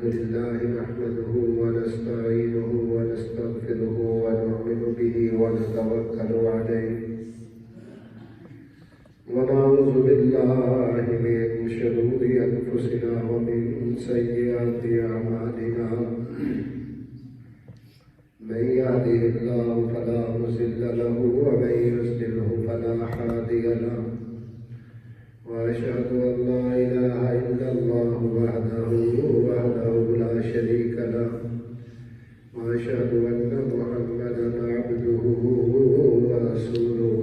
الحمد لله نحمده ونستعينه ونستغفره ونؤمن به ونتوكل عليه ونعوذ بالله من شرور أنفسنا ومن سيئات أعمالنا من يهده الله فلا مضل له ومن يضلل فلا هادي له وأشهد أن لا إله إلا الله وحده لا شريك له وأشهد أن محمدا عبده ورسوله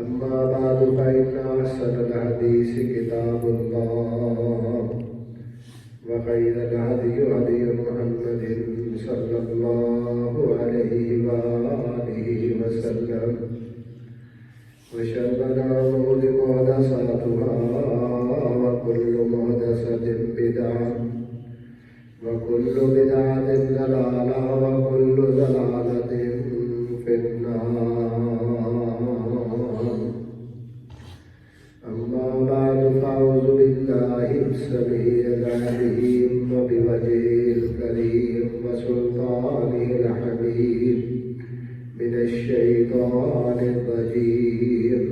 أما بعد فإن أحسن الحديث كتاب الله وخير الهدي هدي محمد صلى الله عليه وآله وسلم وشر الأمور محدثاتها وكل محدثة بدعة وكل بدعة ضلالة وكل ضلالة في النار. أما بعد فأعوذ بالله السميع العليم وبوجهه الكريم وسلطانه الحميد من الشيطان الرجيم.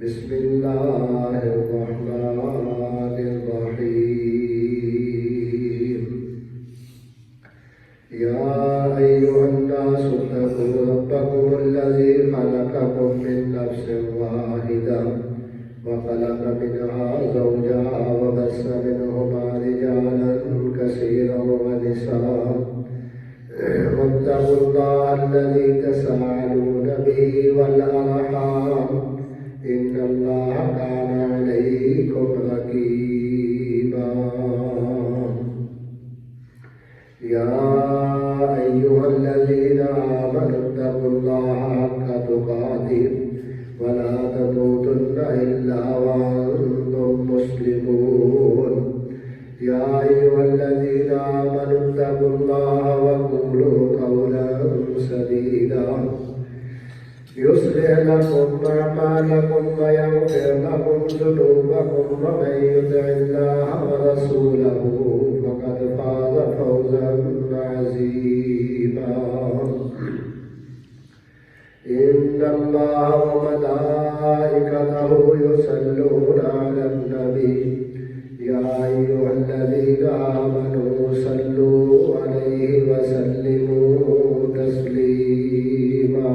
بسم الله الرحمن الرحيم. يا أيها الناس اتقوا ربكم الذي خلقكم من نفس واحدة وخلق منها زوجها وبث منهما رجالا كثيرا ونساء واتقوا الله الذي تساءلون به والأرحام إن الله كان عليكم رقيبا. يا أيها الذين آمنوا اتقوا الله حق تقاته ولا تموتن إلا وأنتم مسلمون. يا أيها الذين آمنوا اتقوا الله وقولوا قولا سديدا يصلح لكم أعمالكم ويغفر لكم ذنوبكم ومن يطع الله ورسوله فقد فاز فوزا عظيما. إن الله وملائكته يصلون على النبي يا أيها الذين آمنوا صلوا عليه وسلموا تسليما.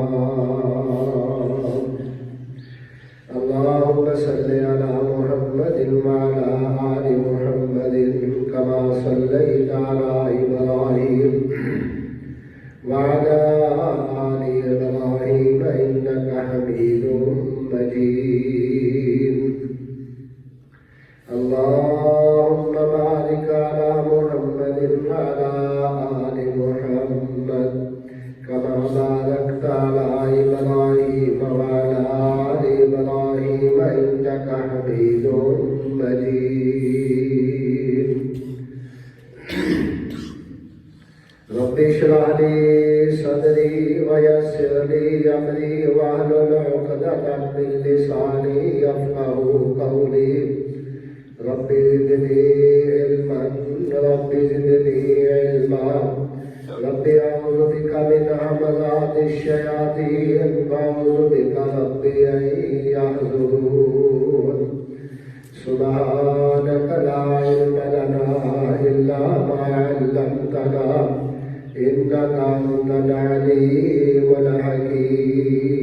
اللهم صل على محمد وعلى آل محمد كما صليت على إبراهيم وعلى آل إبراهيم إنك حميد مجيد. اللهم بارك على محمد وعلى آل محمد كما باركت على إبراهيم وعلى آل إبراهيم إنك حميد مجيد. رب اشرح لي صدري ويسر لي أمري واحلل عقدة من لساني يفقهوا قولي. رب زدني علما رب زدني علما. رب أعوذ بك من همزات الشياطين وأعوذ بك رب أن يحضرون. سبحانك لا علم لنا إلا ما علمتنا إنك أنت العليم الحكيم.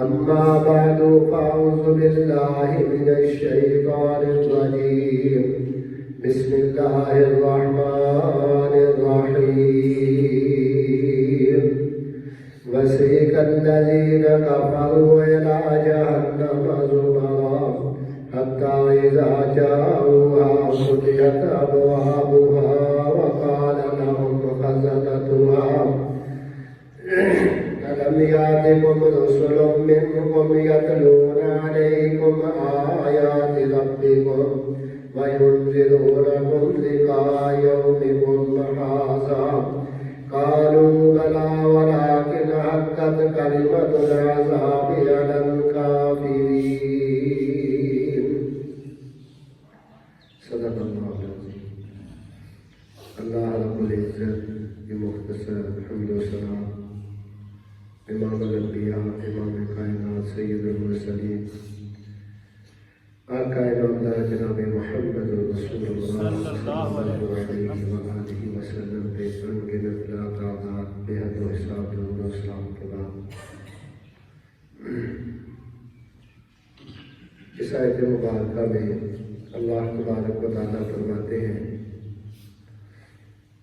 أما بعد فأعوذ بالله من الشيطان الرجيم. بسم الله الرحمن الرحيم. وسيق الذين كفروا إلى جهنم زمرا حتى إذا جاءوها فتحت أبوابها وقال لهم خزنتها ألم يأتكم رسل منكم يتلون عليكم آيات ربكم وينذرونكم لقاء يومكم هذا قالوا بلى ولكن حقت كلمة العذاب على الكافرين. جناب محمد رسول اللہ صلی اللہ علیہ وآلہ وسلم پہ انگنت لا تعداد بے حد و حساب درود و سلام کے بعد اس آیت مبارکہ میں اللہ تبارک و تعالیٰ فرماتے ہیں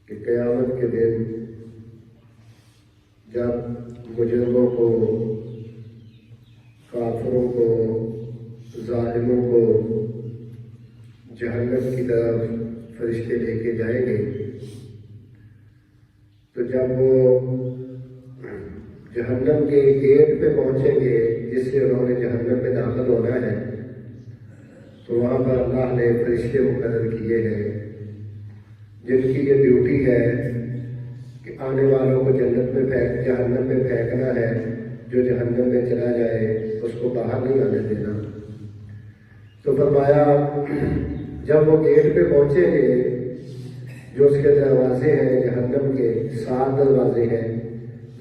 کہ قیامت کے دن جب مجرموں کو، کافروں کو، ظالموں کو جہنم کی طرف فرشتے لے کے جائیں گے، تو جب وہ جہنم کے گیٹ پہ پہنچیں گے جس سے انہوں نے جہنم میں داخل ہونا ہے، تو وہاں پر اللہ نے فرشتے مقرر کیے ہیں جن کی یہ ڈیوٹی ہے کہ آنے والوں کو جہنم میں پھینکنا ہے، جو جہنم میں چلا جائے اس کو باہر نہیں آنے دینا۔ تو فرمایا جب وہ گیٹ پہ پہنچیں گے، جو اس کے دروازے ہیں جہنم کے 7 دروازے ہیں،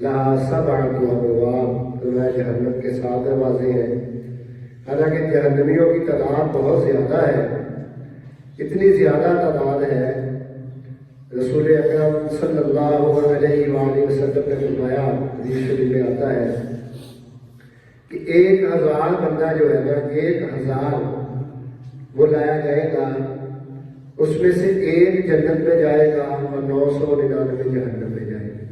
لہا 7 ابواب، تو میں جہنم کے 7 دروازے ہیں۔ حالانکہ جہنمیوں کی تعداد بہت زیادہ ہے، اتنی زیادہ تعداد ہے، رسول اکرم صلی اللہ علیہ وآلہ وسلم نے فرمایا، حدیث شریف میں آتا ہے کہ 1000 بندہ جو ہے نا، 1000 وہ لایا جائے گا، اس میں سے 1 جنت میں جائے گا اور 999 جہنم میں جائے گا۔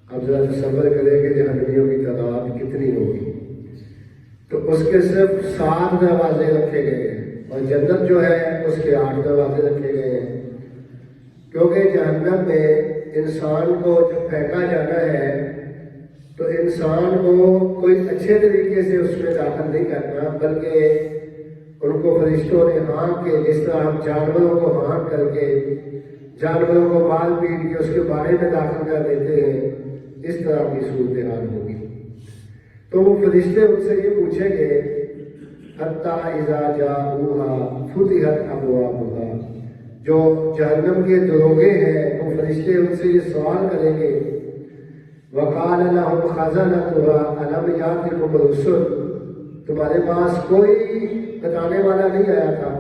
اب ذرا تصور کریں کہ جہنمیوں کی تعداد کتنی ہوگی، تو اس کے صرف 7 دروازے رکھے گئے ہیں، اور جنت جو ہے اس کے 8 دروازے رکھے گئے ہیں، کیونکہ جہنم میں انسان کو جب پھینکا جانا ہے تو انسان کو کوئی اچھے طریقے سے اس میں داخل نہیں کرنا، بلکہ ان کو فرشتوں نے ہانک کے، جس طرح ہم جانوروں کو ہانک کر کے، جانوروں کو مال پیٹ کے اس کے بارے میں داخل کر دیتے ہیں، اس طرح کی صورتحال ہوگی۔ تو وہ فرشتے ان سے یہ پوچھیں گے، حتیٰ اذا جاؤوہا فتحت ابوابہا، جو جہنم کے دروگے ہیں وہ فرشتے ان سے یہ سوال کریں گے، وقال لهم خزنتها الم یاتکم رسل، تمہارے پاس کوئی بتانے والا نہیں آیا تھا،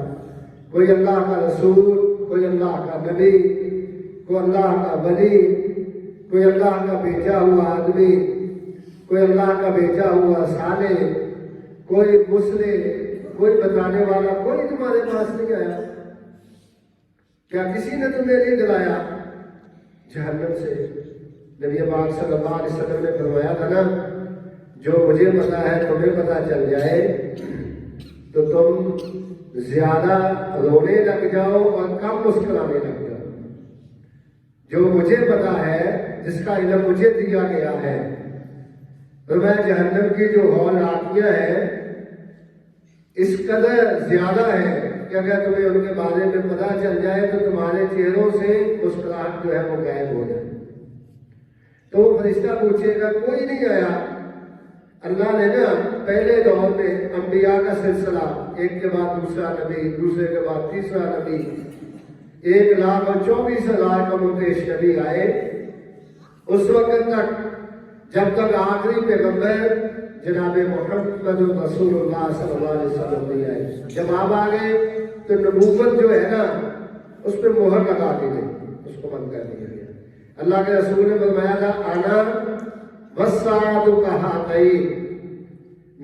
کوئی اللہ کا رسول، کوئی اللہ کا نبی، کوئی اللہ کا ولی، کوئی اللہ کا بھیجا ہوا آدمی، کوئی اللہ کا بھیجا ہوا صالح، کوئی مسلم، کوئی بتانے والا کوئی تمہارے پاس نہیں آیا؟ کیا کسی نے تمہیں نہیں دلایا جہنم سے؟ نبی پاک صلی اللہ علیہ وسلم نے فرمایا تھا نا، جو مجھے پتا ہے تمہیں پتا چل جائے تو تم زیادہ رونے لگ جاؤ اور کم مسکرانے لگ جاؤ۔ جو مجھے پتا ہے، جس کا علم مجھے دیا گیا ہے، تو میں جہنم کی جو ہولناکیاں ہیں اس قدر زیادہ ہے کہ اگر تمہیں ان کے بارے میں پتا چل جائے تو تمہارے چہروں سے مسکراہٹ جو ہے وہ غائب ہو جائے۔ تو وہ فرشتہ پوچھے گا، کوئی نہیں آیا؟ اللہ نے نا پہلے دور میں انبیاء کا سلسلہ، ایک کے بعد دوسرا نبی، دوسرے کے بعد تیسرا نبی، 1,24,000 کا متعش نبی آئے، اس وقت تک جب تک آخری پیغمبر جناب محمد رسول اللہ صلی اللہ علیہ وسلم نہیں آئے۔ جب آپ آ گئے تو نبوت جو ہے نا اس پہ مہر لگا دی گئی، اس کو بند کر دیا گیا۔ اللہ کے رسول نے فرمایا تھا، انا والساعۃ کہاتین،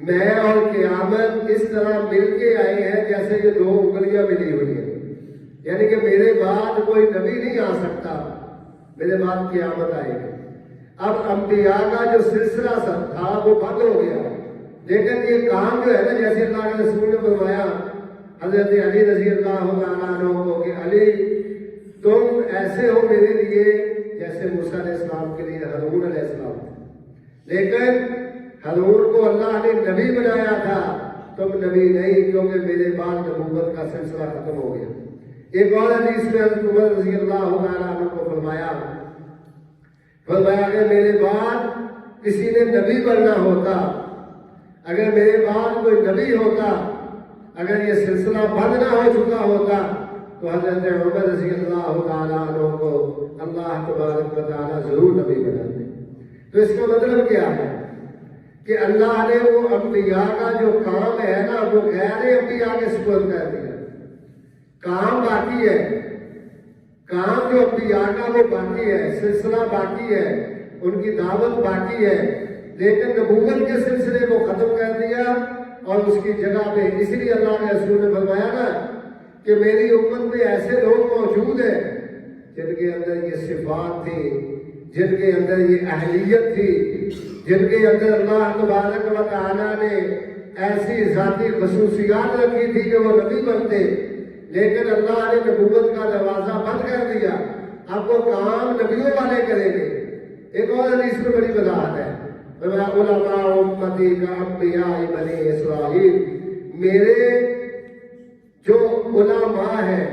میں اور قیامت اس طرح مل کے آئے ہیں جیسے یہ 2 انگلیاں ملی ہوئی ہیں، یعنی کہ میرے بعد کوئی نبی نہیں آ سکتا، میرے بعد قیامت آئے گی۔ اب انبیاء کا جو سلسلہ سب تھا وہ بند ہو گیا، لیکن یہ کام جو ہے نا، جیسے اللہ کے رسول نے فرمایا حضرت علی رضی اللہ تعالیٰ عنہ کو کہ علی تم ایسے ہو میرے لیے جیسے موسیٰ علیہ السلام کے لیے ہارون علیہ السلام تھے، لیکن ہارون کو اللہ نے نبی بنایا تھا، تم نبی نہیں، کیونکہ میرے بعد نبوت کا سلسلہ ختم ہو گیا۔ ایک اور حدیث میں حضرت عمر رضی اللہ تعالیٰ عنہ کو فرمایا کہ میرے بعد کسی نے نبی بننا ہوتا، اگر میرے بعد کوئی نبی ہوتا، اگر یہ سلسلہ بند نہ ہو چکا ہوتا تو حضرت عمر رضی اللہ تعالیٰ عنہ کو اللہ تبارک و تعالیٰ ضرور نبی بناتے۔ تو اس کا مطلب کیا ہے کہ اللہ نے وہ انبیاء کا جو کام ہے نا وہ غیر انبیاء کے سپرد کر دیا. کام باقی ہے، کام جو انبیاء کا وہ باقی ہے، سلسلہ باقی ہے، ان کی دعوت باقی ہے، لیکن نبوت کے سلسلے کو ختم کر دیا اور اس کی جگہ پہ اس لیے اللہ کے رسول نے فرمایا نا کہ میری امت میں ایسے لوگ موجود ہیں جن کے اندر یہ صفات تھی، جن کے اندر یہ اہلیت تھی، جن کے اندر اللہ تبارک و تعالیٰ نے ایسی ذاتی خصوصیات رکھی تھی کہ وہ نبی بنتے، لیکن اللہ نے نبوت کا دروازہ بند کر دیا. اب وہ کام نبیوں والے کریں گے. ایک اور حدیث میں بڑی وضاحت ہے، علماء امتی کا انبیاء بنی اسرائیل، میرے جو علماء ہیں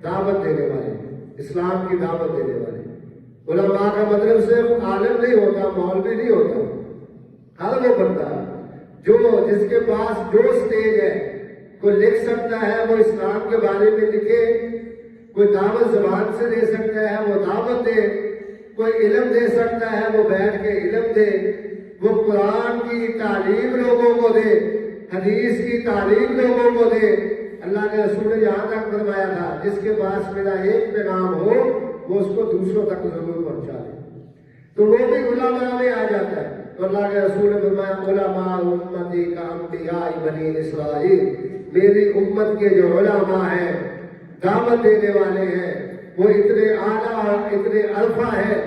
دعوت دینے والے، اسلام کی دعوت دینے والے. علماء کا مطلب صرف عالم نہیں ہوتا، مولوی نہیں ہوتا، ہر وہ بندہ جو جس کے پاس جو سٹیج ہے، کوئی لکھ سکتا ہے وہ اسلام کے بارے میں لکھے، کوئی دعوت زبان سے دے سکتا ہے وہ دعوت دے، کوئی علم دے سکتا ہے وہ بیٹھ کے علم دے، وہ قرآن کی تعلیم لوگوں کو دے، حدیث کی تعلیم لوگوں کو دے. اللہ کے رسول نے یہاں تک فرمایا تھا جس کے پاس میرا ایک پیغام ہو وہ اس کو دوسروں تک ضرور پہنچا دے، تو وہ بھی علماء میں آ جاتا ہے. تو اللہ کے رسول نے فرمایا علماء امتی کا انبیاء بنی اسرائیل، میری امت کے جو علماء ہیں دعوت دینے والے ہیں وہ اتنے اعلیٰ اتنے عرفہ ہیں،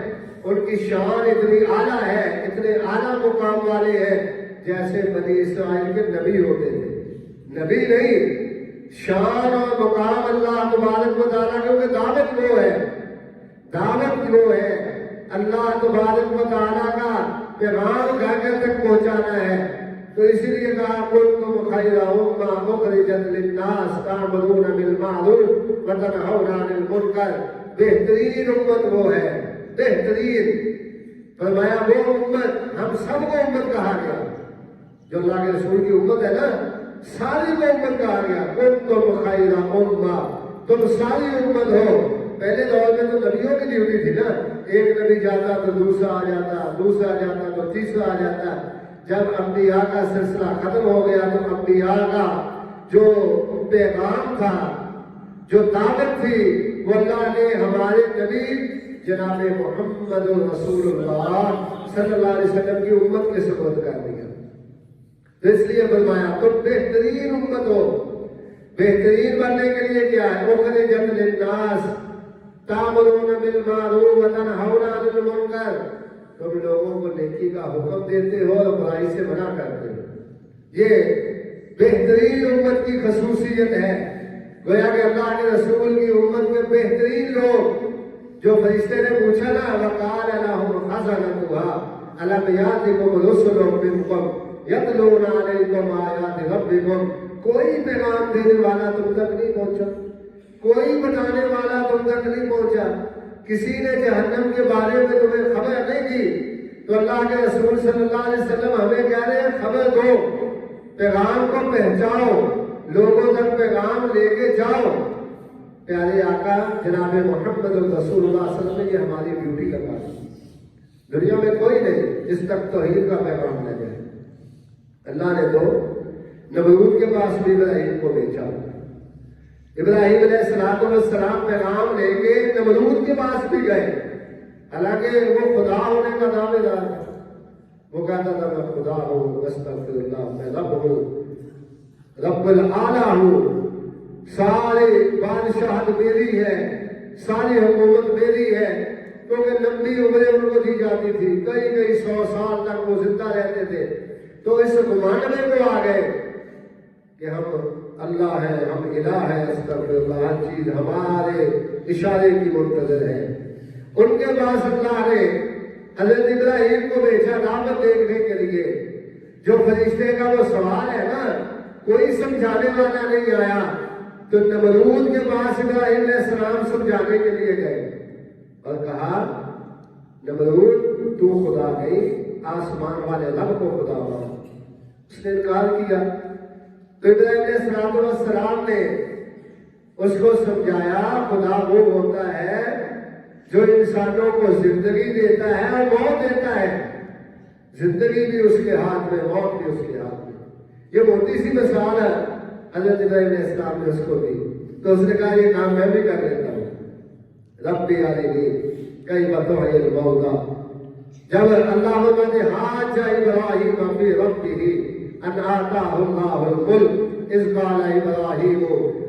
ان کی شان اتنی اعلیٰ ہے، اتنے اعلیٰ مقام والے ہیں جیسے بنی اسرائیل کے نبی ہوتے تھے. نبی نہیں، شان اور مقام اللہ تبارک و تعالیٰ کیونکہ دعوت وہ ہے، دعوت وہ ہے، اللہ تبارک و تعالیٰ کا پیغام گھر گھر تک پہنچانا ہے. تو اسی لیے کہا کنتم خیر امہ اخرجت للناس تأمرون بالمعروف وتنہون عن المنکر. بہترین امت وہ ہے، بہترین. فرمایا وہ امت، ہم سب کو امت کہا گیا، جو اللہ کے رسول کی امت ہے نا ساری کو امت کہا گیا. کنتم خیر امہ، تم ساری امت ہو. پہلے دور میں تو نبیوں کی ڈیوٹی تھی نا، ایک نبی جاتا تو دوسرا آ جاتا، دوسرا جاتا تو تیسرا آ جاتا. جب انبیاء کا سلسلہ ختم ہو گیا تو انبیاء کا جو پیغام تھا، جو دعوت تھی، وہ اللہ نے ہمارے نبی جناب محمد رسول اللہ صلی اللہ علیہ وسلم کی امت کے سپرد کر دیا. تو اس لیے فرمایا تم بہترین امت ہو. بہترین بننے کے لیے کیا ہے؟ اخرجت للناس تأمرون بالمعروف وتنہون عن المنکر. تم لوگوں کو نیکی کا حکم دیتے ہو اور برائی سے منع کرتے ہو. یہ بہترین امت کی خصوصیت ہے. گویا کہ اللہ کے رسول کی امت میں بہترین لوگ، جو فرشتے نے پوچھا نا وقال لهم خزنتها ألم يأتكم رسل منكم يتلون عليكم آيات ربكم. کوئی پیغام دینے والا تم تک نہیں پہنچا، کوئی بتانے والا تم تک نہیں پہنچا، کسی نے جہنم کے بارے میں تمہیں خبر نہیں دی. تو اللہ کے رسول صلی اللہ علیہ وسلم ہمیں کہہ رہے ہیں خبر دو، پیغام کو پہنچاؤ، لوگوں تک پیغام لے کے جاؤ. پیارے آقا جناب محمد رسول اللہ صلی اللہ علیہ وسلم نے یہ ہماری ڈیوٹی کروا دی. دنیا میں کوئی نہیں جس تک توحید کا پیغام لے جائے. اللہ نے تو نمرود کے پاس بھی ابراہیم کو بھیجا. ابراہیم علیہ السلام پیغام لے کے نمرود کے پاس بھی گئے، حالانکہ وہ خدا ہونے کا دعوے دار تھا. وہ کہتا تھا میں خدا ہوں، استغفر اللہ، میں رب ہوں، رب العالی ہوں، سارے بادشاہت میری ہے، ساری حکومت میری ہے. کیونکہ لمبی عمریں ان کو دی جاتی تھی، کئی 100 سال تک وہ زندہ رہتے تھے. تو اس گمان میں وہ آ گئے کہ ہم اللہ ہے، ہم الہ ہے، استغفر اللہ، ہر چیز ہمارے اشارے کی منتظر ہے. ان کے پاس اللہ نے حضرت ابراہیم کو بھیجا دعوت دینے کے لیے. جو فرشتے کا وہ سوال ہے نا، کوئی سمجھانے والا نہیں آیا. تو نمرود کے پاس ابراہیم علیہ السلام سمجھانے کے لیے گئے اور کہا نمرود تو خدا نہیں، آسمان والے رب کو خدا ہوا. اس نے انکار کیا. تو ابراہیم علیہ السلام نے اس کو سمجھایا خدا وہ ہوتا ہے جو انسانوں کو زندگی دیتا ہے اور موت دیتا ہے. زندگی بھی اس کے ہاتھ میں، موت بھی اس کے ہاتھ میں. یہ موٹی سی مثال ہے. حضرت ابراہیم علیہ السلام نے اس کو دی تو اس نے کہا یہ کام میں بھی کر لیتا ہوں. ربی ارنی کیف تحیی الموتیٰ. جب اللہ نے حاج ابراہیم فی ربہ ان آتاہ اللہ الملک اذ قال ابراہیم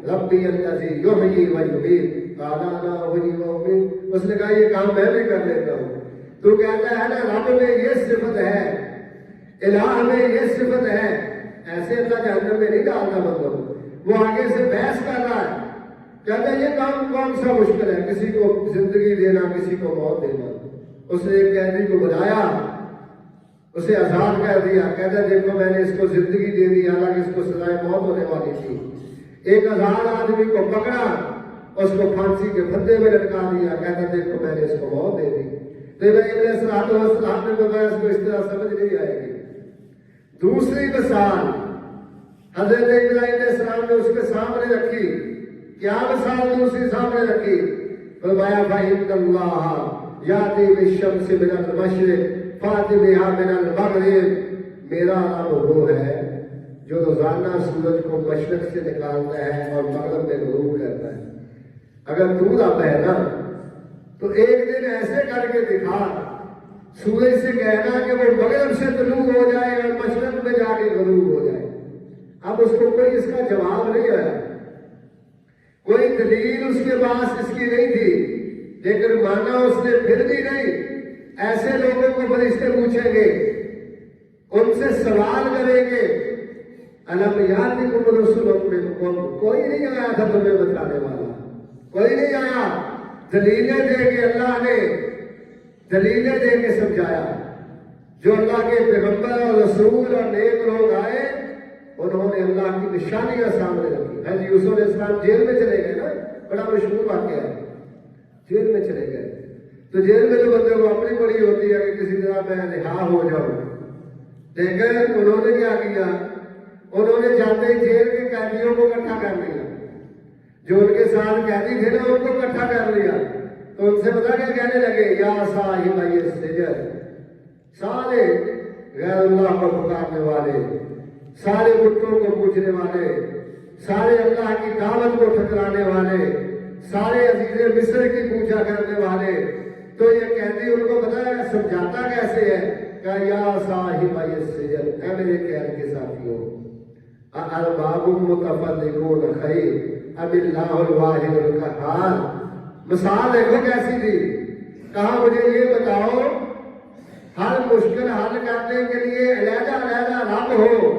ربی الذی یحیی و یمیت قال انا احیی و امیت. اس نے کہا یہ کام میں بھی کر لیتا ہوں. تو کہتا ہے نا رب میں یہ صفت ہے، الہ میں یہ صفت ہے، ایسے اللہ جہنم میں نہیں ڈالتا. مطلب وہ آگے سے بحث کر رہا ہے، کہتا ہے یہ کام کون سا مشکل ہے، کسی کو زندگی دینا کسی کو موت دینا. اس نے ایک قیدی کو بلایا، اسے آزاد کر دیا. کہتا ہے دیکھو میں نے اس کو زندگی دے دی حالانکہ اس کو سزائے موت ہونے والی تھی. ایک آزاد آدمی کو پکڑا، اس کو پھانسی کے پھندے میں لٹکا دیا. کہتا دیکھو میں نے اس کو موت دے دی. تو ابراہیم علیہ السلام نے بتایا اس کو اس طرح سمجھ نہیں آئے گی. دوسری مثال حضرت ابراہیم علیہ السلام نے اس کے سامنے رکھی. کیا مثال دوسری سامنے رکھی؟ فرمایا فَإِنَّ اللَّهَ يَأْتِي بِالشَّمْسِ مِنَ الْمَشْرِقِ فَأْتِ بِهَا مِنَ الْمَغْرِبِ. میرا رب وہ ہے جو روزانہ سورج کو مشرق سے نکالتا ہے اور مغرب میں غروب کرتا ہے. اگر تو رب ہے نا تو ایک دن ایسے کر کے دکھا، سورج سے کہنا کہ وہ مغرب سے طلوع ہو جائے اور مشرق میں جا کے غروب ہو جائے. اب اس کو کوئی اس کا جواب نہیں آیا، کوئی دلیل اس کے پاس اس کی نہیں تھی. لیکن مانا اس نے پھر بھی نہیں. ایسے لوگوں کو فرشتے پوچھیں گے، ان سے سوال کریں گے الم یاتکم رسول منکم، کوئی نہیں آیا تھا تمہیں بتانے والا، کوئی نہیں آیا. دلیلیں دے کے اللہ نے دلیلیں دے کے سمجھایا. جو اللہ کے پیغمبر اور رسول اور نیک لوگ آئے انہوں نے اللہ کی نشانیاں سامنے رکھی. حضرت یوسف علیہ السلام جیل میں چلے گئے نا، بڑا مشہور واقعہ ہے. جیل میں چلے گئے تو جیل میں جو بندے کو اپنی بڑی ہوتی ہے کہ کسی طرح میں رہا ہو جاؤں، لیکن انہوں نے کیا کیا؟ انہوں نے جاتے ہی جیل کے قیدیوں کو اکٹھا کر لیا. جو ان کے ساتھ قیدی تھے نا ان کو اکٹھا کر لیا. تو ان سے پتا کیا کہنے لگے؟ یا صاحب السجن، سارے غیر اللہ کو پکارنے والے، سارے بتوں کو پوجنے والے، سارے اللہ کی دعوت کو ٹھکرانے والے، سارے عزیز مصر کی پوجا کرنے والے. تو یہ قیدی ان کو پتا ہے سمجھاتا کیسے ہے کہ یا صاحب السجن، اے میرے قید کے ساتھیوں، ارباب متفرقون خیر اب اللہ الواحد القہار. مثال دیکھو کیسی تھی. کہا مجھے یہ بتاؤ ہر مشکل حل کرنے کے لیے علیحدہ علیحدہ رب ہو.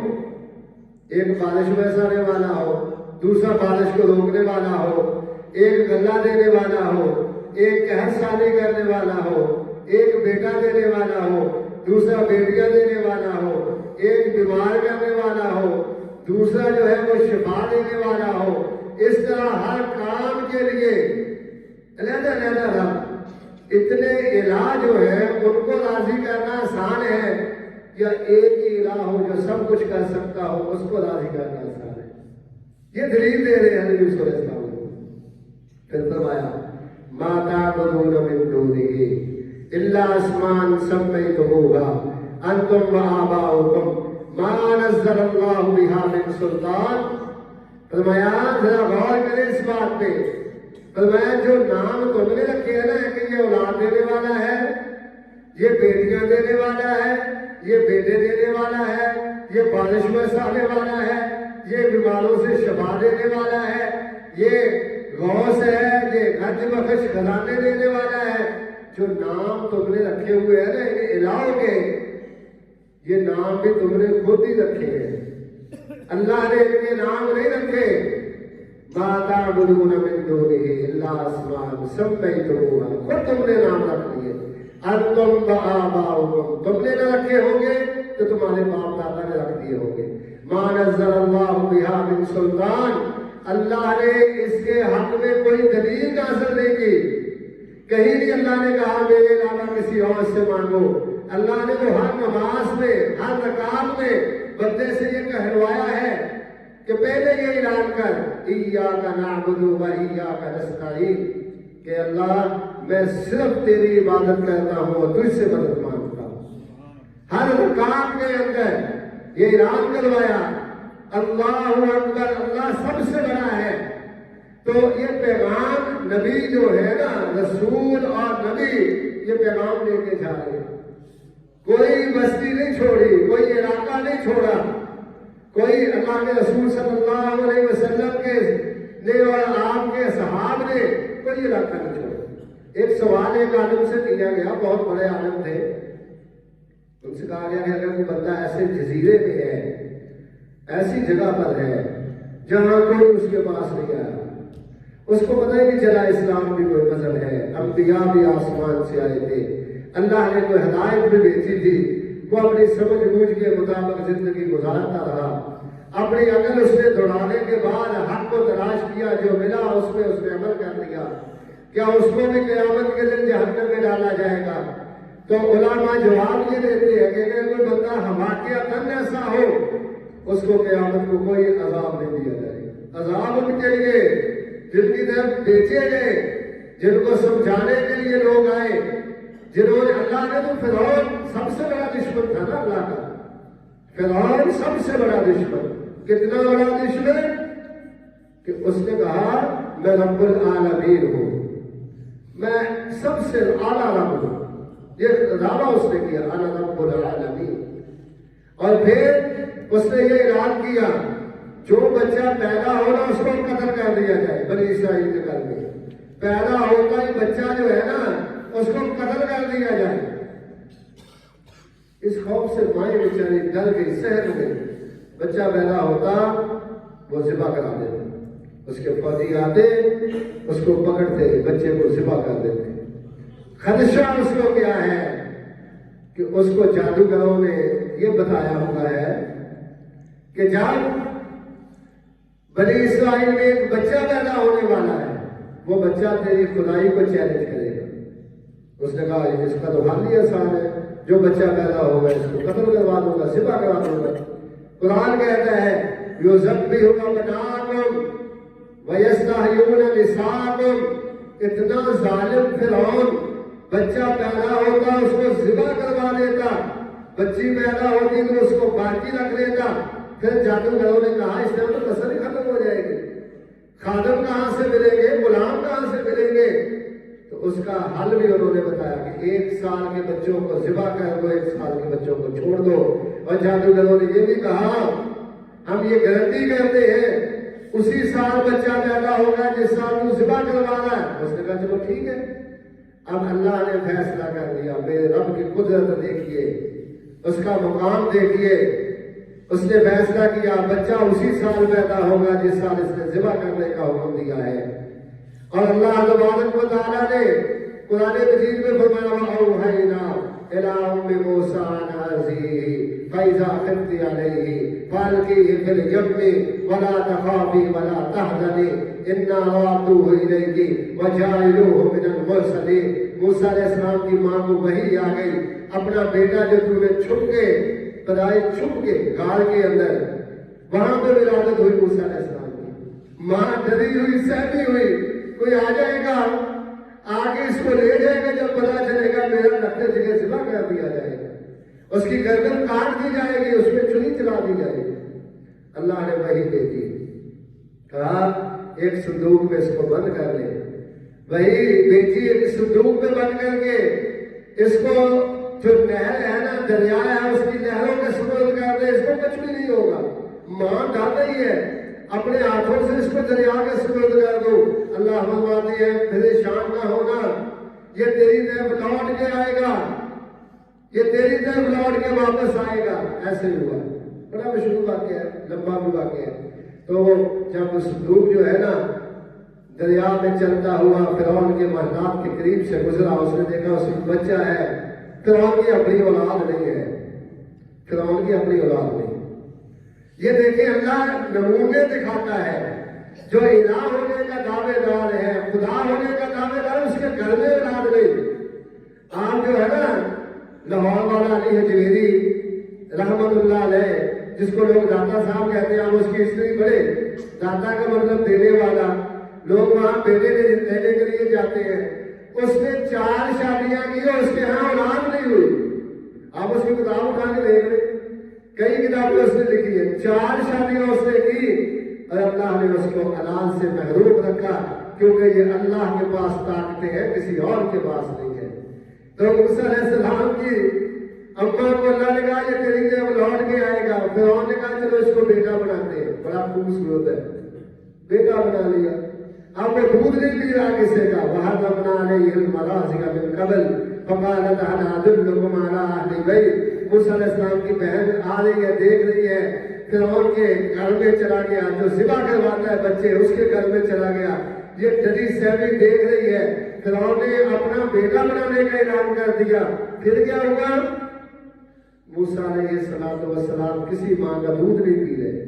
ایک بارش برسانے والا ہو، دوسرا بارش کو روکنے والا ہو، ایک غلہ دینے والا ہو، ایک قحط سالی کرنے والا ہو، ایک بیٹا دینے والا ہو، دوسرا بیٹیاں دینے والا ہو، ایک بیمار کرنے والا ہو، دوسرا جو ہے وہ شفا دینے والا ہو. اس طرح ہر کام کے لیے علیحدہ علیحدہ رب. اتنے الہ جو ہے ان کو راضی کرنا آسان ہے یا ایک ہی الہ ہو جو سب کچھ کر سکتا ہو اس کو راضی کرنا آسان ہے؟ یہ دلیل دے رہے ہیں یوسف علیہ السلام کو. پھر فرمایا ما تعبدون من دونہ الا اسماء سمیتموها انتم وآباؤکم ما نزل اللہ بہا من سلطان. فرمایا ذرا غور کریں اس بات پہ. فرمایا جو نام تم نے رکھے ہیں نا کہ یہ اولاد دینے والا ہے، یہ بیٹیاں دینے والا ہے، یہ بیٹے دینے والا ہے، یہ بارش برسانے والا ہے، یہ بیماروں سے شفا دینے والا ہے، یہ غوث ہے، یہ گنج بخش خزانے دینے والا ہے. جو نام تم نے رکھے ہوئے ہیں نا انہیں الہوں کے، یہ نام بھی تم نے خود ہی رکھے ہیں. اللہ نے ان کے نام نہیں رکھے. ما تعبدون من دونه الا اسماء سميتموها، خود تم نے نام رکھ لیے. انتم وآباؤکم، تم نے نہ رکھے ہوں گے تو تمہارے باپ دادا نے رکھ دیے ہوں گے. ما نزل اللہ بہا من سلطان، اللہ نے اس کے حق میں کوئی دلیل نازل نہیں کی. کہیں بھی اللہ نے کہا میرے علاوہ کسی اور سے مانگو. اللہ نے تو ہر نماز میں ہر رکعت میں بندے سے یہ کہلوایا ہے کہ پہلے یہ اعلان کر ایاک نعبد و ایاک نستعین، کہ اللہ میں صرف تیری عبادت کرتا ہوں اور تجھ سے مدد مانگتا ہوں. ہر رکعت کے اندر یہ اعلان کروایا اللہ اکبر اللہ سب سے بڑا ہے۔ تو یہ پیغام نبی جو ہے نا، رسول اور نبی، یہ پیغام لے کے جا رہے ہیں۔ کوئی بستی نہیں چھوڑی، کوئی علاقہ نہیں چھوڑا، کوئی اللہ کے رسول صلی اللہ علیہ وسلم کے نے اور آپ کے صحاب نے کوئی علاقہ نہیں چھوڑا۔ ایک سوال ایک عالم سے کیا گیا، بہت بڑے عالم تھے، ان سے کہا گیا کہ اگر کوئی بندہ ایسے جزیرے میں ہے، ایسی جگہ پر ہے جہاں کوئی اس کے پاس نہیں آیا، اس کو پتہ ہے کہ چلا اسلام بھی کوئی مذہب ہے، انبیاء بھی آسمان سے آئے تھے، اللہ نے کوئی ہدایت بھی بھیجی تھی، وہ اپنی سمجھ بوجھ کے مطابق زندگی گزارتا رہا، اپنی عقل اس نے دوڑانے کے بعد حق کو تلاش کیا، جو ملا اس پہ اس نے عمل کر لیا، کیا اس کو بھی قیامت کے دن جہنم میں ڈالا جائے گا؟ تو علماء جواب یہ دیتے ہیں کہ اگر کوئی بندہ حماقیتاً ایسا ہو، اس کو قیامت کو کوئی عذاب نہیں دیا جائے گا۔ عذاب ان کے لیے جن کی طرف بیچے گئے، جن کو سمجھانے کے لیے لوگ آئے، جنہوں نے اللہ نے تو فرعون سب سے بڑا دشمن تھا نا اللہ کا، فرعون سب سے بڑا دشمن، کتنا بڑا دشمن کہ اس نے کہا میں رب العالمین ہوں، میں سب سے اعلیٰ رب ہوں، یہ دعویٰ اس نے کیا انا رب العالمین۔ اور پھر اس نے یہ اعلان کیا جو بچہ پیدا ہونا اس کو قتل کر دیا جائے، بنی اسرائیل کے گھر میں پیدا ہوتا ہی بچہ جو ہے نا اس کو قتل کر دیا جائے۔ اس خوف سے مائیں بیچاری ڈر گئی، سہر گئی، بچہ پیدا ہوتا وہ ذبح کرا دیتے، اس کے فوجی آتے اس کو پکڑتے، بچے کو ذبح کر دیتے۔ خدشہ اس کو کیا ہے کہ اس کو جادوگروں نے یہ بتایا ہوا ہے کہ جب بنی اسرائیل میں ایک بچہ پیدا ہونے والا ہے، وہ بچہ تیری خدائی کو چیلنج کرے گا۔ اس نے کہا اس کا تو حل ہی آسان ہے، جو بچہ پیدا ہوگا اس کو قتل کروا دوں گا، ذبح کروا دوں گا۔ قرآن کہتا ہے یذبح ابناءکم ویستحیون نساءکم، اتنا ظالم فرعون، بچہ پیدا ہوتا اس کو ذبح کروا دیتا، بچی پیدا ہوتی تو اس کو باقی رکھ لیتا۔ پھر جادوگروں نے کہا اس طرح تو نسل ہی ختم ہو جائے گی، خادم کہاں سے ملیں گے، غلام کہاں سے ملیں گے؟ تو اس کا حل بھی انہوں نے بتایا کہ 1 سال کے بچوں کو ذبح کر دو، 1 سال کے بچوں کو چھوڑ دو۔ اور جادوگروں نے یہ بھی کہا ہم یہ گارنٹی کرتے ہیں اسی سال بچہ پیدا ہوگا جس سال تو ذبح کروانا ہے۔ اس نے کہا چلو ٹھیک ہے۔ اب اللہ نے فیصلہ کر دیا، میرے رب کی قدرت دیکھیے، اس کا مقام دیکھیے، اس نے فیصلہ کیا بچہ اسی سال پیدا ہوگا جس سال اس نے ذبح کرنے کا حکم دیا ہے۔ اور اللہ تبارک و تعالیٰ نے قرآن مجید میں فرمایا وَأَوْحَيْنَا إِلَىٰ أُمِّ مُوسَىٰ أَنْ أَرْضِعِيهِ فَإِذَا خِفْتِ عَلَيْهِ فَأَلْقِيهِ فِي الْيَمِّ وَلَا تَخَافِي وَلَا تَحْزَنِي إِنَّا رَادُوهُ إِلَيْكِ وَجَاعِلُوهُ مِنَ الْمُرْسَلِينَ۔ موسیٰ علیہ السلام کی ماں کو وحی آ گئی، اپنا بیٹا جو تو نے چھپ کے پدائی چھپ کے غار کے اندر، وہاں پہ ولادت ہوئی موسیٰ علیہ السلام کی۔ ماں ڈری ہوئی، سہمی ہوئی، کوئی آ جائے گا آگے اس کو لے جائے گا، جب پتا چلے گا میرا لگتے جگہ ذبح کر دیا جائے گا، اس کی گردن کاٹ دی جائے گی، اس میں چھری چلا دی جائے گی۔ اللہ نے وحی دے دی، کہا ایک صندوق میں اس کو بند کر لے۔ وہی بیٹی ایک صندوق میں بند کر کے اس کو جو نہر ہے نا، دریا ہے، اس کی نہروں کے سپرد کر دے، اس کو کچھ بھی نہیں ہوگا۔ ماں ڈال رہی ہے، اپنے ہاتھوں سے اس کو دریا کے سپرد کر دو۔ اللہ فرماتی ہے پریشان نہ ہونا، یہ تیری طرف لوٹ کے آئے گا، یہ تیری طرف لوٹ کے واپس آئے گا۔ ایسے ہوا، بڑا مشہور واقعہ ہے، لمبا بھی واقعہ ہے۔ تو جب صندوق جو ہے نا دریا میں چلتا ہوا فرعون کے محلات کے قریب سے گزرا، اس نے دیکھا اس میں بچہ ہے، فرعون کی اپنی اولاد نہیں ہے، فرعون کی اپنی اولاد نہیں۔ یہ دیکھیں اللہ نمونے دکھاتا ہے، جو الہ ہونے کا دعوے دار ہے، خدا ہونے کا دعوے دار، اس کے گھر میں اولاد نہیں۔ آپ جو ہے نا لاہور والا علی حجویری رحمت اللہ علیہ، جس کو لوگ داتا صاحب کہتے ہیں، آپ اس کی ہسٹری پڑھے، داتا کا مطلب دینے والا، لوگ وہاں بیٹے دینے کے لیے جاتے ہیں۔ اس نے 4 شادیاں کی اور اس کے ہاں اولاد نہیں ہوئی۔ آپ اس کی کتاب اٹھا کے دیکھ لیں، کئی کتابیں اس نے لکھی ہیں، 4 شادیاں اس نے کی اور اللہ نے اس کو حلال سے محروم رکھا، کیونکہ یہ اللہ کے پاس طاقتیں ہیں، کسی اور کے پاس نہیں ہے۔ تو موسیٰ علیہ السلام کی اماں کو اللہ نے کہا یہ تیری جب لوٹ کے آئے گا، فرعون نے کہا چلو اس کو بیٹا بناتے ہیں، بڑا خوبصورت ہے، بیٹا بنا لیا۔ اب وہ دودھ نہیں پی رہا کسی کا، وَحَرَّمْنَا عَلَيْهِ الْمَرَاضِعَ مِنْ قَبْلُ فَقَالَتْ هَلْ أَدُلُّكُمْ عَلَىٰ أَهْلِ بَيْتٍ۔ موسیٰ علیہ السلام کی بہن آ رہی ہے، دیکھ رہی ہے فرعون کے گھر میں چلا گیا، جو ذبح کرواتا ہے بچے اس کے گھر میں چلا گیا، یہ ڈری سہمی دیکھ رہی ہے۔ فرعون نے اپنا بیٹا بنانے کا اعلان کر دیا، پھر کیا ہوگا؟ موسیٰ علیہ السلام کسی ماں کا دودھ نہیں پی رہے،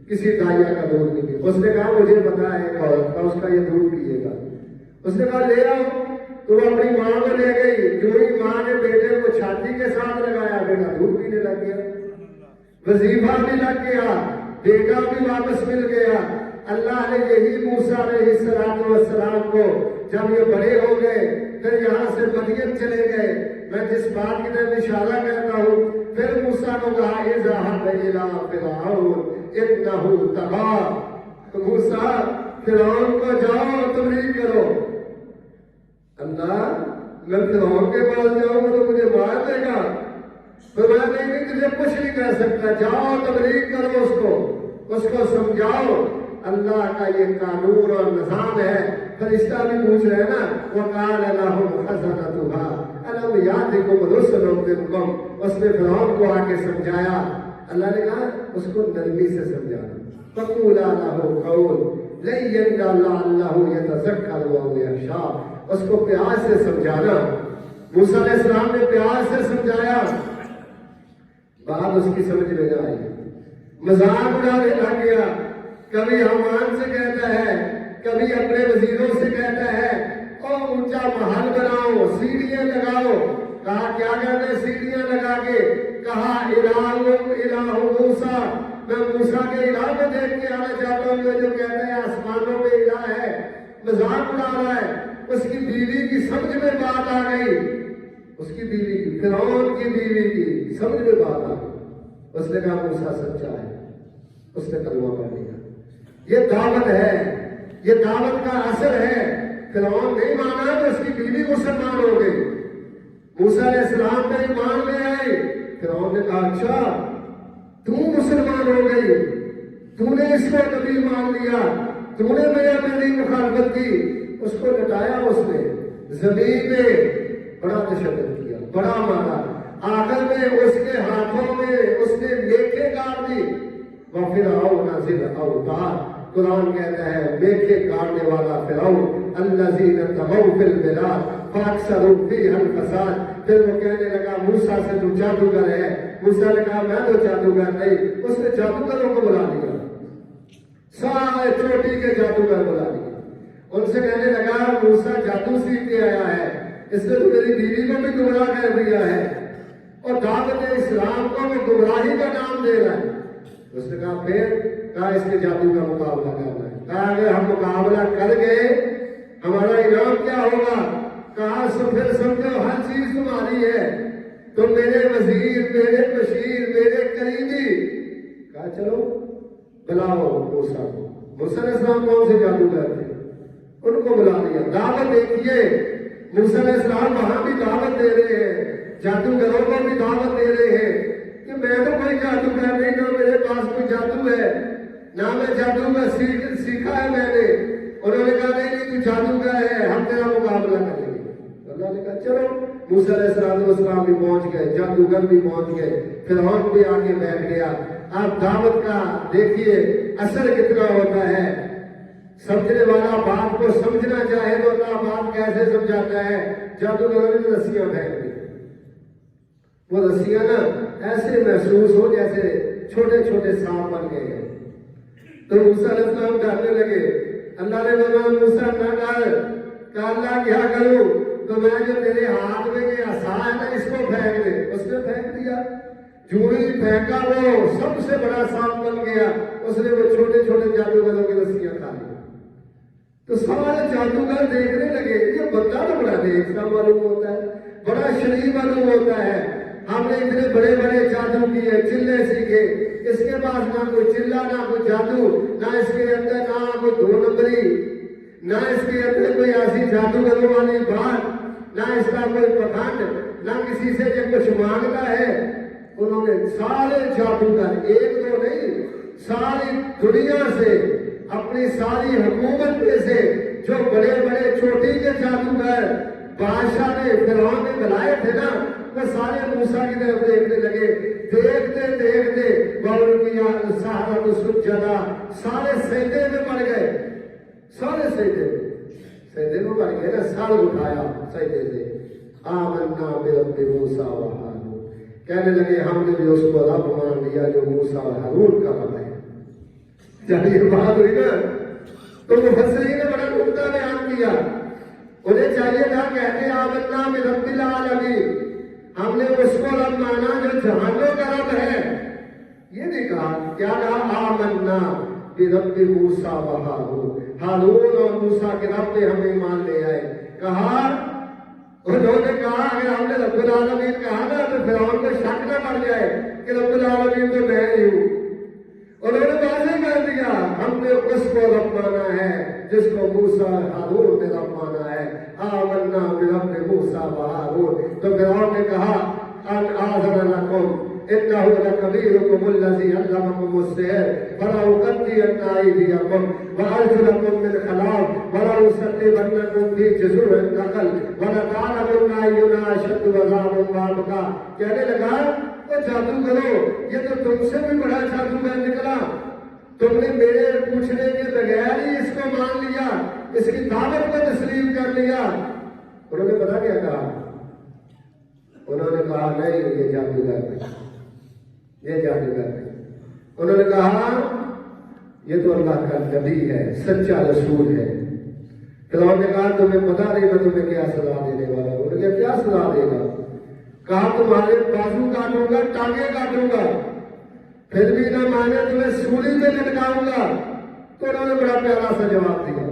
کسی دائیا کا دودھ نہیں پی۔ اس نے کہا مجھے پتا ہے ایک عورت کا، اس کا یہ دودھ پیے گا۔ اس نے کہا لے آؤ، تو وہ اپنی ماں کو لے گئی، جو ہی ماں نے بیٹے کو چھاتی کے ساتھ لگایا، بیٹا دودھ پینے لگ گیا، وظیفہ بھی لگ گیا، بیٹا بھی واپس مل گیا۔ اللہ نے یہی موسیٰ علیہ السلام کو جب یہ بڑے ہو گئے، پھر یہاں سے مدین چلے گئے، میں جس بات کی طرف اشارہ کرتا ہوں، پھر موسیٰ کو کہا اذهب إلى فرعون إنه طغى، موسیٰ فرعون کو جاؤ تبلیغ کرو۔ اللہ میں فرعون کے پاس جاؤں گا تو مجھے مار دے گا، تو میں نہیں تجھے کچھ نہیں کہہ سکتا، جاؤ تبلیغ کرو، اس کو سمجھاؤ۔ اللہ کا یہ قانون اور نظام ہے۔ فرشتہ بھی پوچھ رہے ہیں نا، وَقَالَ لَهُمْ خَزَنَتُهَا أَلَمْ يَأْتِكُمْ رُسُلٌ مِّنكُمْ، اس نے فرعون کو آ کے سمجھایا۔ اللہ نے کہا اس کو نرمی سے سمجھانا، فَقُولَا لَهُ قَوْلًا لَيِّنًا لَعَلَّهُ يَتَذَكَّرُ أَوْ يَخْشَىٰ، اس کو پیار سے سمجھانا۔ موسیٰ علیہ السلام نے پیار سے سمجھایا، بات اس کی سمجھ میں نہ آئی، مذاق اڑانے لگ گیا، کبھی حامان سے کہتا ہے، کبھی اپنے وزیروں سے کہتا ہے او اونچا محل بناؤ، سیڑھیاں لگاؤ۔ کہا کیا کہتے ہیں سیڑھیاں لگا کے؟ کہا الہ موسیٰ، میں موسیٰ کے الہ کو دیکھ کے آنا چاہتا ہوں، جو کہتا ہے آسمانوں میں الہ ہے، مذاق اڑا رہا ہے۔ اس کی بیوی کی سمجھ میں بات آ گئی، اس کی بیوی کی، فرعون کی بیوی کی سمجھ میں بات آ گئی۔ اس نے کہا موسیٰ سچا ہے، اس نے کلمہ پڑھ لیا۔ یہ دعوت ہے، یہ دعوت کا اثر ہے۔ فرعون نہیں مانا تو اس کی بیوی مسلمان ہو گئی، موسیٰ علیہ السلام کا ایمان لے آئی۔ فرعون نے کہا اچھا تو مسلمان ہو گئی، تو نے اس کو نبی مان لیا، تو نے میری مخالفت کی۔ اس کو لٹایا، اس نے زمین میں بڑا تشدد کیا، بڑا مارا، آخر میں اس کے ہاتھوں میں اس نے میخیں کاٹ دی۔ وَفِرْعَوْنَ ذِي الْأَوْتَادِ، قرآن کہتا ہے میخیں کاٹنے والا فرعون، الَّذِينَ طَغَوْا فِي الْبِلَادِ فَأَكْثَرُوا فِيهَا الْفَسَادَ۔ پھر وہ کہنے لگا موسیٰ سے تو جادوگر ہے۔ موسیٰ نے کہا میں تو جادوگر نہیں۔ اس نے جادوگروں کو بلا لیا، سارے چوٹی کے جادوگر بلا لیا، ان سے کہنے لگا موسیٰ جادو سیکھ کے آیا ہے، اس نے تو میری بیوی کو بھی گمراہ کر دیا ہے، اور دعوت اسلام کو وہ گمراہی کا نام دے رہا ہے۔ اس نے کہا پھر؟ کہا اس کے جادو کا مقابلہ کرنا ہے۔ کہا اگر ہم مقابلہ کر گئے ہمارا انعام کیا ہوگا؟ کہا سو پھر سمجھو ہر چیز تمہاری ہے، تم میرے وزیر، میرے بشیر، میرے قریبی۔ کہا چلو بلاؤ موسیٰ کو۔ موسیٰ علیہ السلام کون سے جادوگر تھے؟ ان کو بلا لیا۔ دعوت دیکھیے، موسیٰ علیہ السلام وہاں بھی دعوت دے رہے ہیں، جادوگروں کو بھی دعوت دے رہے ہیں کہ میں تو کوئی جادوگر نہیں، نہ میرے پاس کوئی جادو ہے، نہ میں جادو کا سیکھا ہے میں نے۔ انہوں نے کہا نہیں تو جادوگر ہے، ہم تیرا مقابلہ کریں گے۔ اللہ نے کہا چلو۔ موسیٰ علیہ السلام بھی پہنچ گئے، جادوگر بھی پہنچ گئے، فرعون بھی آگے بیٹھ گیا۔ آپ دعوت کا دیکھیے اثر کتنا ہوتا ہے۔ سمجھنے والا بات کو سمجھنا چاہے تو اللہ بات کیسے سمجھاتا ہے۔ جادوگروں نے رسیاں پھینک دی، وہ رسیاں نا ایسے محسوس ہو جیسے چھوٹے چھوٹے سانپ بن گئے ہیں۔ تو موسیٰ علیہ السلام ڈرنے لگے۔ اللہ نے فرمایا موسیٰ نہ ڈر، کہ اللہ کیا کروں؟ تو میں جو تیرے ہاتھ میں یہ عصا ہے نا اس کو پھینک دے۔ اس نے پھینک دیا، جو ہی پھینکا وہ سب سے بڑا سانپ بن گیا۔ اس نے وہ چھوٹے چھوٹے جادوگروں کی رسیاں کھا لی۔ تو سارے جادوگر دیکھنے لگے یہ بندہ تو بڑا نیک سا معلوم ہوتا ہے، بڑا شریف معلوم ہوتا ہے، ہم نے اتنے بڑے بڑے جادو کیے، چلے سیکھے، اس کے پاس نہ کوئی چلا، نہ کوئی جادو، نہ اس کے اندر نہ کوئی 2 نمبری، نہ اس کے اندر کوئی ایسی جادوگروں والی بات، نہ اس کا کوئی پکھنڈ، نہ کسی سے یہ کچھ مانگتا ہے۔ انہوں نے سارے جادوگر، ایک دو نہیں، ساری دنیا سے، اپنی ساری حکومت میں سے جو بڑے بڑے چوٹی کے جادوگر بادشاہ نے، فرعون نے بلائے تھے نا، وہ سارے موسیٰ کی طرف دیکھنے لگے۔ دیکھتے دیکھتے وَأُلْقِيَ السَّحَرَةُ سُجَّدًا، سارے سجدے میں پڑ گئے، سارے سجدے میں پڑ گئے نا، سر اٹھایا سجدے سے۔ آمنا برب موسیٰ وہارون، کہنے لگے ہم نے بھی اس کو رب مان لیا جو موسیٰ اور ہارون کا رب ہے۔ جب یہ بات ہوئی نا تو مفسرین نے بڑا نکتہ بیان کیا، انہیں چاہیے تھا کہتے آمنا برب العالمین، ہم نے اس کو رب مانا جو جہانوں کا رب ہے۔ یہ نہیں کہا، کیا کہا؟ آمنا برب موسیٰ وہارون، ہارون اور موسیٰ کے رب پہ ہم ایمان لے آئے۔ کہا، انہوں نے کہا اگر ہم نے رب العالمین کہا نا تو فرعون کو شک نہ پڑ جائے کہ رب العالمین تو میں ہی ہوں۔ انہوں نے واضح کر دیا ہم نے اس کو رب مانا ہے جس کو موسیٰ ہارون نے رب مانا ہے۔ آمنا برب موسیٰ وہارون۔ تو فرعون نے کہا ان آذن لکم انہ لکبیرکم الذی علمکم السحر فلأقطعن ایدیکم وارجلکم من خلاف ولأصلبنکم فی جذوع النخل ولتعلمن اینا اشد عذابا وابقیٰ۔ کہنے لگا وہ جادو کرو، یہ تو تم سے بھی بڑا جادوگر نکلا، تم نے میرے پوچھنے کے بغیر ہی اس کو مان لیا، اس کی دعوت کو تسلیم کر لیا۔ انہوں نے پتا کیا کہا؟ انہوں نے کہا نہیں یہ جادوگر نہیں، یہ جادوگر نہیں۔ انہوں نے کہا یہ تو اللہ کا نبی ہے، سچا رسول ہے۔ فرعون نے کہا تمہیں پتا نہیں میں تمہیں کیا سزا دینے والا ہوں۔ انہوں نے کہا کیا سزا دے گا؟ کہا تمہارے بازو کاٹوں گا، ٹانگیں کاٹوں گا، پھر بھی نہ مانے تمہیں سولی سے لٹکاؤں گا۔ تو انہوں نے بڑا پیارا سا جواب دیا،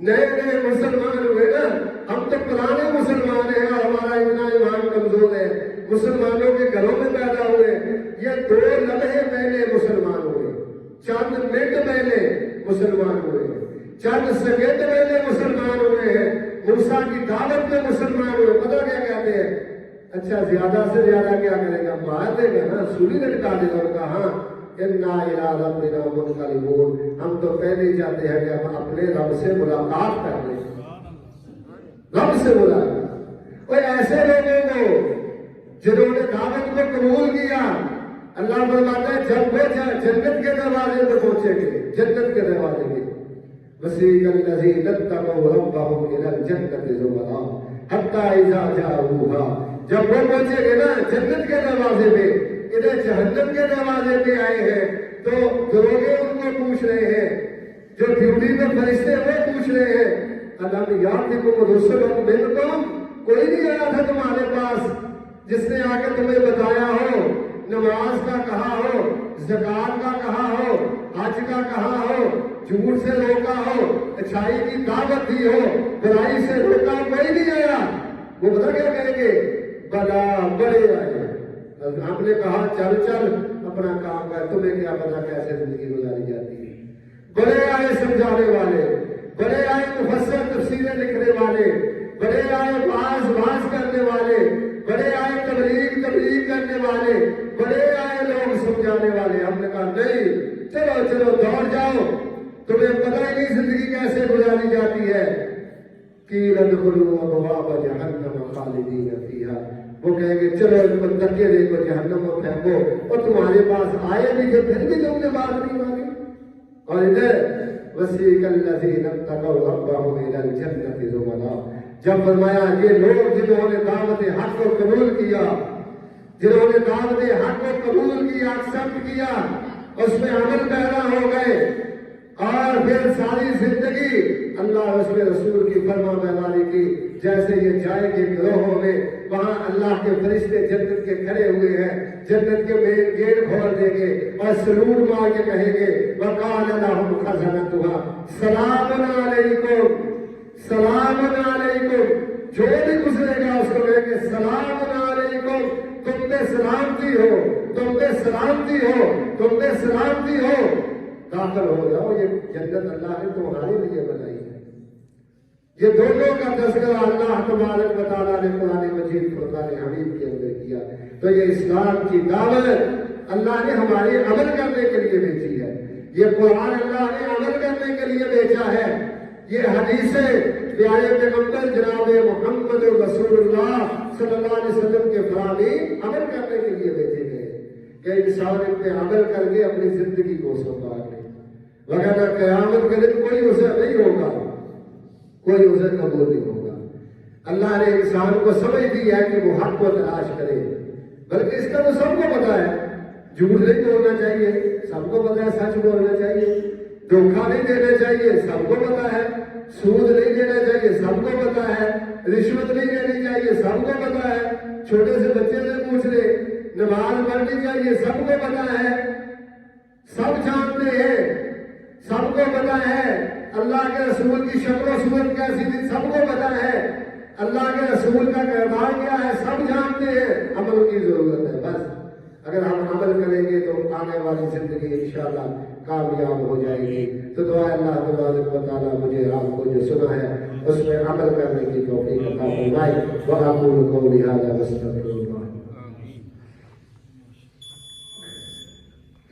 نئے نئے مسلمان ہوئے نا، ہم تو پرانے مسلمان ہیں اور ہمارا اتنا ایمان کمزور ہے، مسلمانوں کے گھروں میں پیدا ہوئے، یہ 2 لمحے پہلے مسلمان ہوئے، چند منٹ پہلے مسلمان ہوئے، چند سیکنڈ پہلے مسلمان ہوئے ہیں، موسیٰ کی دعوت میں مسلمان ہوئے۔ پتہ کیا کہتے ہیں؟ اچھا زیادہ سے زیادہ کیا کرے گا؟ مار دے گا نا، سولی لٹکا دے گا۔ اور کہا ہاں انا الی ربنا منقلبون، ہم تو پہلے ہی چاہتے ہیں کہ ہم اپنے رب سے ملاقات کر لیں، رب سے ملاقات۔ کوئی ایسے لوگوں کو جنہوں نے دعوت کو قبول کیا، اللہ فرماتا ہے جب وہ جنت کے دروازے پہ پہنچیں گے، جنت کے دروازے پہ وسیق الذین اتقوا ربهم الی الجنۃ زمرا حتی اذا جاؤوها، جب وہ پہنچے گے نا جنت کے دروازے پہ، ادھر جہنم کے دروازے پہ آئے ہیں تو دروگے ان کو پوچھ رہے ہیں، جو ڈیوٹی میں فرشتے وہ پوچھ رہے ہیں الم یاتکم رسل منکم، کوئی نہیں آیا تھا تمہارے پاس جس نے آ کے تمہیں بتایا ہو، نماز کا کہا ہو، زکوٰۃ کا کہا ہو، حج کا کہا ہو، جھوٹ سے روکا ہو، اچھائی کی دعوت دی ہو، برائی سے روکا، کوئی نہیں آیا؟ وہ پتہ کیا کہیں گے؟ بڑا بڑے آئے۔ ہم نے کہا چل چل اپنا کام کر، تمہیں کیا پتا کیسے زندگی گزاری جاتی ہے۔ بڑے آئے سمجھانے والے، بڑے آئے مفسر تفسیریں لکھنے والے، بڑے آئے واز کرنے والے، بڑے آئے تبلیغ کرنے والے، بڑے آئے لوگ سمجھانے والے۔ ہم نے کہا نہیں، چلو چلو دوڑ جاؤ، تمہیں پتہ ہی نہیں زندگی کیسے گزاری جاتی ہے۔ قیل ادخلوا ابواب جہنم خالدین فیہا، وہ کہیں گے چلو ان کو دھکے دے کر جہنم میں پھینکو، اور تمہارے پاس آئے بھی تھے پھر بھی تم نے بات نہیں مانی۔ اور ادھر وسیق الذین اتقوا ربهم الی الجنۃ زمرا، جب فرمایا یہ لوگ جنہوں نے دعوت حق کو قبول کیا، جنہوں نے دعوت حق کو قبول کیا، ایکسپٹ کیا، اس میں عمل پیدا ہو گئے، اور پھر ساری زندگی اللہ اور اس کے رسول کی فرما برداری کی، جیسے یہ جائے گے گروہوں میں، وہاں اللہ کے فرشتے جنت کے کھڑے ہوئے ہیں، جنت کے مین گیٹ کھول دیں گے اور سلوٹ مار کے کہیں گے وقال لهم خزنتها سلام علیکم، سلام علیکم، جو بھی گزرے گا اس کو کہیں گے سلام علیکم، تم سلامتی ہو، تم پہ سلامتی ہو، تم پہ سلامتی ہو، داخل ہو جاؤ، یہ جنت اللہ نے تمہارے لیے بنائی ہے۔ یہ دونوں کا تذکرہ اللہ تبارک و تعالیٰ نے قرآن مجید فرقان حمید کے اندر کیا۔ تو یہ اسلام کی دعوت اللہ نے ہمارے عمل کرنے کے لیے بھیجی ہے، یہ قرآن اللہ نے عمل کرنے کے لیے بھیجا ہے، یہ حدیثیں پیارے پیغمبر جناب محمد رسول اللہ صلی اللہ علیہ وسلم کے فرامین عمل کرنے کے لیے بھیجے گئے کہ انسان ان پہ عمل کر کے اپنی زندگی کو سنوار لے، وغیرہ قیامت کے دن کوئی اسے نہیں ہوگا، کوئی اسے قبول نہیں ہوگا۔ اللہ نے انسان کو سمجھ دی ہے کہ وہ حق کو تلاش کرے، بلکہ اس کا تو سب کو پتا ہے، جھوٹ نہیں بولنا چاہیے، سب کو پتا ہے، سچ بولنا چاہیے، دھوکہ نہیں دینا چاہیے، سب کو پتا ہے، سود نہیں دینا چاہیے، سب کو پتا ہے، رشوت نہیں دینی چاہیے، سب کو پتا ہے، چھوٹے سے بچے سے پوچھ لے، نماز پڑھنی چاہیے، سب کو پتا ہے، سب جانتے ہیں، سب کو پتا ہے، اللہ کے رسول کی شکل و صورت کیسی تھی سب کو پتا ہے، اللہ کے رسول کا کردار کیا ہے سب جانتے ہیں، عمل کی ضرورت ہے بس۔ اگر ہم عمل کریں گے تو آنے والی زندگی انشاءاللہ کامیاب ہو جائے گی۔ تو دعا اللہ تبارک و تعالیٰ مجھے آپ کو جو سنا ہے اس میں عمل کرنے کی توفیق عطا فرمائے۔ وَأَقُولُ قَوْلِي هَذَا وَأَسْتَغْفِرُ